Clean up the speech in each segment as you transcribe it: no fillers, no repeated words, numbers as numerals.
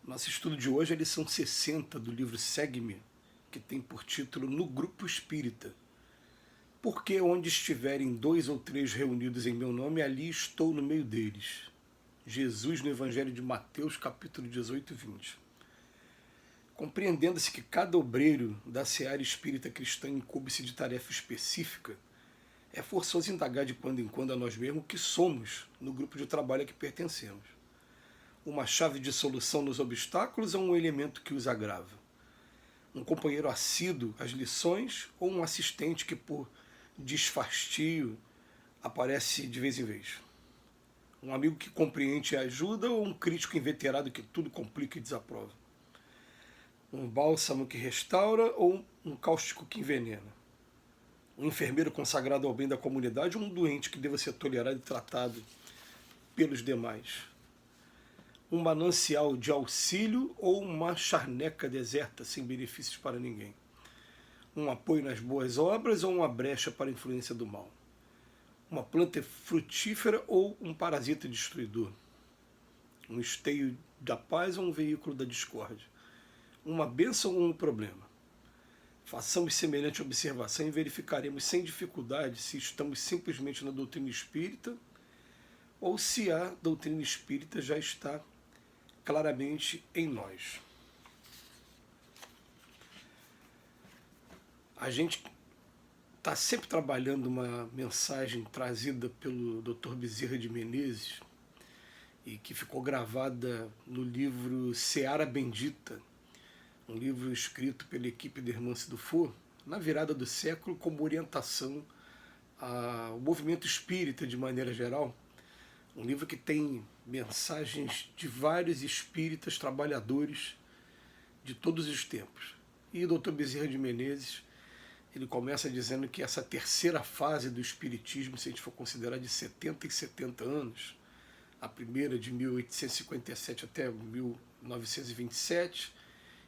Nosso estudo de hoje é a lição 60 do livro Segue-me, que tem por título No Grupo Espírita. Porque onde estiverem 2 ou 3 reunidos em meu nome, ali estou no meio deles. Jesus no Evangelho de Mateus, capítulo 18 e 20. Compreendendo-se que cada obreiro da seara espírita cristã incumbe-se de tarefa específica, é forçoso indagar de quando em quando a nós mesmos o que somos no grupo de trabalho a que pertencemos. Uma chave de solução nos obstáculos ou um elemento que os agrava? Um companheiro assíduo às lições ou um assistente que, por desfastio, aparece de vez em vez? Um amigo que compreende e ajuda ou um crítico inveterado que tudo complica e desaprova? Um bálsamo que restaura ou um cáustico que envenena? Um enfermeiro consagrado ao bem da comunidade ou um doente que deva ser tolerado e tratado pelos demais? Um manancial de auxílio ou uma charneca deserta sem benefícios para ninguém? Um apoio nas boas obras ou uma brecha para a influência do mal? Uma planta frutífera ou um parasita destruidor? Um esteio da paz ou um veículo da discórdia? Uma bênção ou um problema? Façamos semelhante observação e verificaremos sem dificuldade se estamos simplesmente na doutrina espírita ou se a doutrina espírita já está claramente em nós. A gente está sempre trabalhando uma mensagem trazida pelo Dr. Bezerra de Menezes e que ficou gravada no livro Seara Bendita, um livro escrito pela equipe de Hermance Dufour, na virada do século, como orientação ao movimento espírita de maneira geral. Um livro que tem mensagens de vários espíritas trabalhadores de todos os tempos. E o Dr. Bezerra de Menezes, ele começa dizendo que essa terceira fase do espiritismo, se a gente for considerar de 70 e 70 anos, a primeira de 1857 até 1927,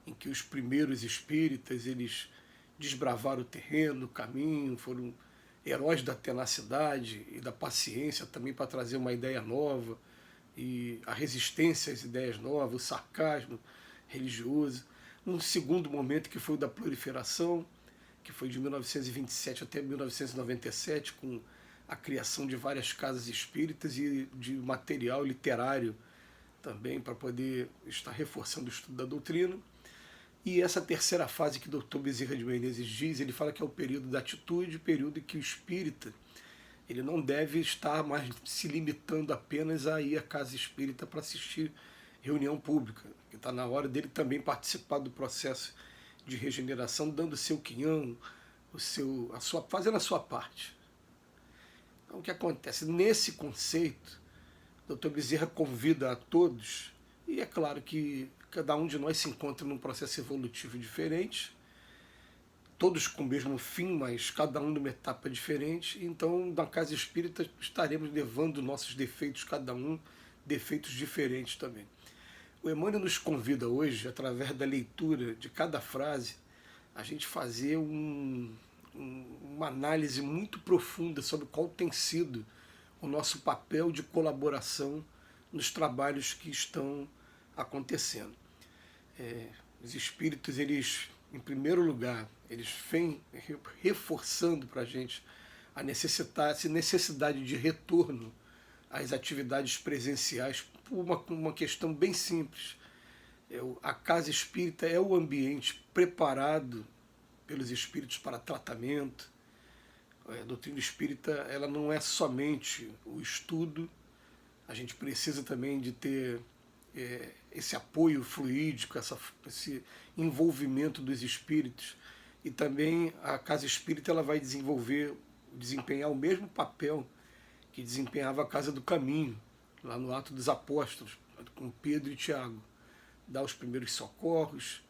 em que os primeiros espíritas eles desbravaram o terreno, o caminho, foram heróis da tenacidade e da paciência também para trazer uma ideia nova, e a resistência às ideias novas, o sarcasmo religioso. Um segundo momento que foi o da proliferação, que foi de 1927 até 1997, com a criação de várias casas espíritas e de material literário também para poder estar reforçando o estudo da doutrina. E essa terceira fase que o Dr. Bezerra de Menezes diz, ele fala que é o período da atitude, o período em que o espírita ele não deve estar mais se limitando apenas a ir à casa espírita para assistir reunião pública, que está na hora dele também participar do processo de regeneração, dando o seu quinhão, fazendo a sua parte. Então o que acontece? Nesse conceito, o Dr. Bezerra convida a todos, e é claro que cada um de nós se encontra num processo evolutivo diferente, todos com o mesmo fim, mas cada um numa etapa diferente. Então, na casa espírita, estaremos levando nossos defeitos, cada um defeitos diferentes também. O Emmanuel nos convida hoje, através da leitura de cada frase, a gente fazer uma análise muito profunda sobre qual tem sido o nosso papel de colaboração nos trabalhos que estão acontecendo. Os espíritos, eles, em primeiro lugar, eles vêm reforçando para a gente a necessidade de retorno às atividades presenciais por uma questão bem simples. A casa espírita é o ambiente preparado pelos espíritos para tratamento. A doutrina espírita ela não é somente o estudo, a gente precisa também de ter esse apoio fluídico, esse envolvimento dos espíritos, e também a casa espírita ela vai desempenhar o mesmo papel que desempenhava a Casa do Caminho, lá no Atos dos Apóstolos, com Pedro e Tiago, dar os primeiros socorros,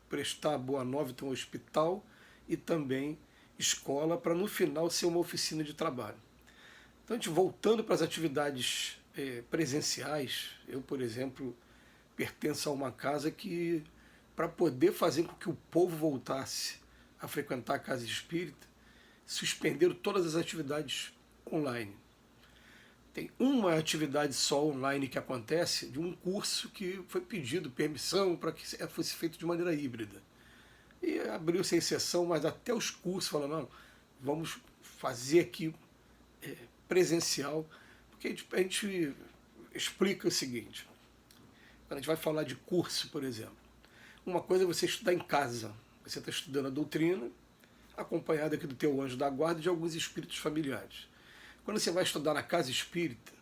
prestar boa nova ao hospital e também escola, para no final ser uma oficina de trabalho. Então, a gente voltando para as atividades presenciais, eu, por exemplo, pertenço a uma casa que, para poder fazer com que o povo voltasse a frequentar a casa espírita, suspenderam todas as atividades online. Tem uma atividade só online que acontece de um curso que foi pedido permissão para que fosse feito de maneira híbrida. E abriu-se a exceção, mas até os cursos falaram, não, vamos fazer aqui presencial, porque a gente explica o seguinte, quando a gente vai falar de curso, por exemplo, uma coisa é você estudar em casa, você está estudando a doutrina, acompanhado aqui do teu anjo da guarda e de alguns espíritos familiares. Quando você vai estudar na casa espírita,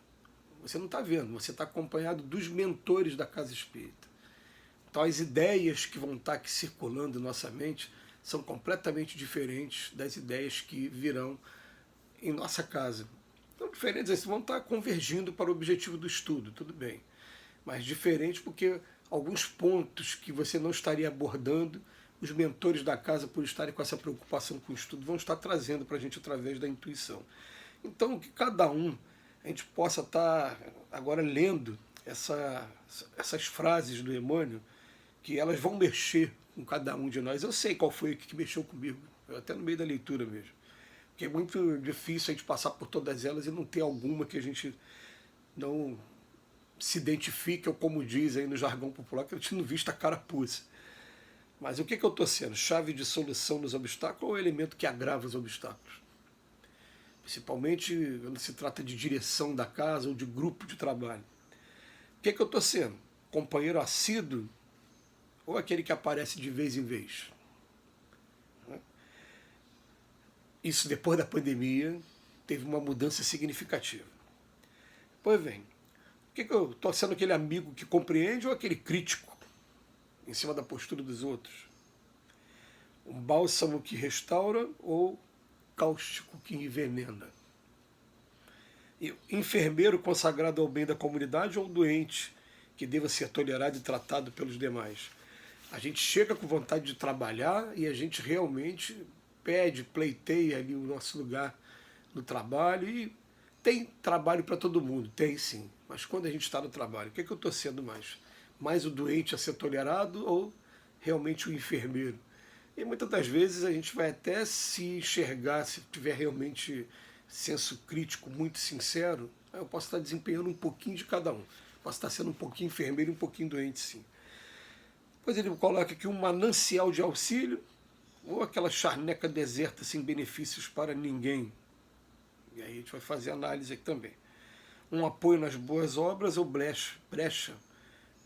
você não está vendo, você está acompanhado dos mentores da casa espírita. Então as ideias que vão estar aqui circulando em nossa mente são completamente diferentes das ideias que virão em nossa casa. Então diferentes, eles vão estar convergindo para o objetivo do estudo, tudo bem. Mas diferente porque alguns pontos que você não estaria abordando, os mentores da casa, por estarem com essa preocupação com o estudo, vão estar trazendo para a gente através da intuição. Então, que cada um, a gente possa estar agora lendo essas frases do Emmanuel, que elas vão mexer com cada um de nós. Eu sei qual foi que mexeu comigo, até no meio da leitura mesmo. Porque é muito difícil a gente passar por todas elas e não ter alguma que a gente não se identifique, ou como diz aí no jargão popular, que a gente não vista a carapuça. Mas o que eu estou sendo? Chave de solução dos obstáculos ou elemento que agrava os obstáculos? Principalmente quando se trata de direção da casa ou de grupo de trabalho. O que eu estou sendo? Companheiro assíduo ou aquele que aparece de vez em vez? Isso depois da pandemia teve uma mudança significativa. Pois bem, o que eu estou sendo? Aquele amigo que compreende ou aquele crítico em cima da postura dos outros? Um bálsamo que restaura ou cáustico que envenena? E enfermeiro consagrado ao bem da comunidade ou doente que deva ser tolerado e tratado pelos demais? A gente chega com vontade de trabalhar e a gente realmente pede, pleiteia ali o nosso lugar no trabalho, e tem trabalho para todo mundo, tem sim, mas quando a gente está no trabalho, o que eu estou sendo mais? Mais o doente a ser tolerado ou realmente o enfermeiro? E muitas das vezes a gente vai até se enxergar, se tiver realmente senso crítico muito sincero, eu posso estar desempenhando um pouquinho de cada um. Posso estar sendo um pouquinho enfermeiro e um pouquinho doente, sim. Depois ele coloca aqui um manancial de auxílio, ou aquela charneca deserta sem benefícios para ninguém. E aí a gente vai fazer análise aqui também. Um apoio nas boas obras ou brecha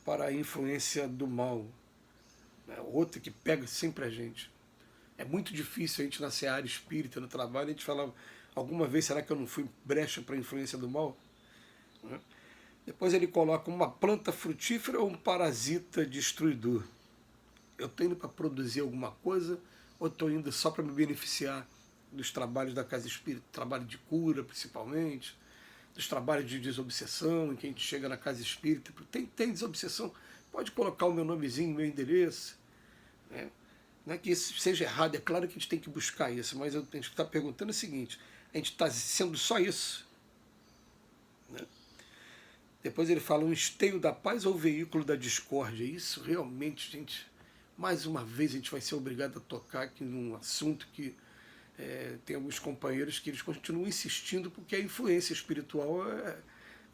para a influência do mal. Outra que pega sempre a gente. É muito difícil a gente na seara espírita, no trabalho, a gente falar, alguma vez será que eu não fui brecha para a influência do mal? Depois ele coloca uma planta frutífera ou um parasita destruidor. Eu estou indo para produzir alguma coisa ou estou indo só para me beneficiar dos trabalhos da casa espírita, trabalho de cura principalmente, dos trabalhos de desobsessão, em que a gente chega na casa espírita, tem desobsessão, pode colocar o meu nomezinho, meu endereço. Né? Não é que isso seja errado, é claro que a gente tem que buscar isso, mas a gente está perguntando o seguinte, a gente está sendo só isso? Né? Depois ele fala um esteio da paz ou veículo da discórdia. Isso realmente, gente, mais uma vez a gente vai ser obrigado a tocar aqui num assunto que tem alguns companheiros que eles continuam insistindo porque a influência espiritual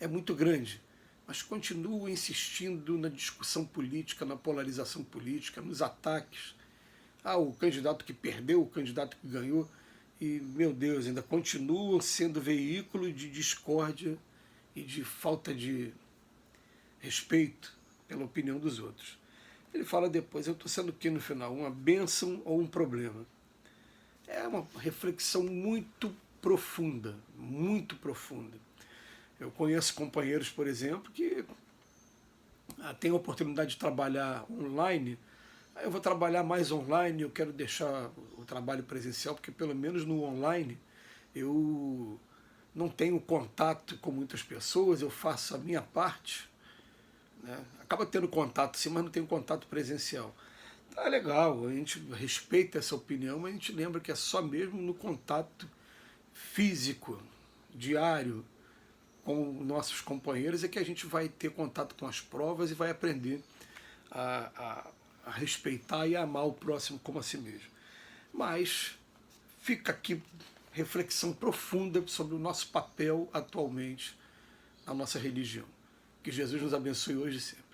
é muito grande, mas continuam insistindo na discussão política, na polarização política, nos ataques. O candidato que perdeu, o candidato que ganhou, e, meu Deus, ainda continuam sendo veículo de discórdia e de falta de respeito pela opinião dos outros. Ele fala depois, eu estou sendo o que no final? Uma bênção ou um problema? É uma reflexão muito profunda, muito profunda. Eu conheço companheiros, por exemplo, que têm a oportunidade de trabalhar online. Eu vou trabalhar mais online, eu quero deixar o trabalho presencial, porque pelo menos no online eu não tenho contato com muitas pessoas, eu faço a minha parte, né? Acaba tendo contato sim, mas não tenho contato presencial. Tá legal, a gente respeita essa opinião, mas a gente lembra que é só mesmo no contato físico, diário, com nossos companheiros, é que a gente vai ter contato com as provas e vai aprender a respeitar e a amar o próximo como a si mesmo. Mas fica aqui reflexão profunda sobre o nosso papel atualmente a nossa religião. Que Jesus nos abençoe hoje e sempre.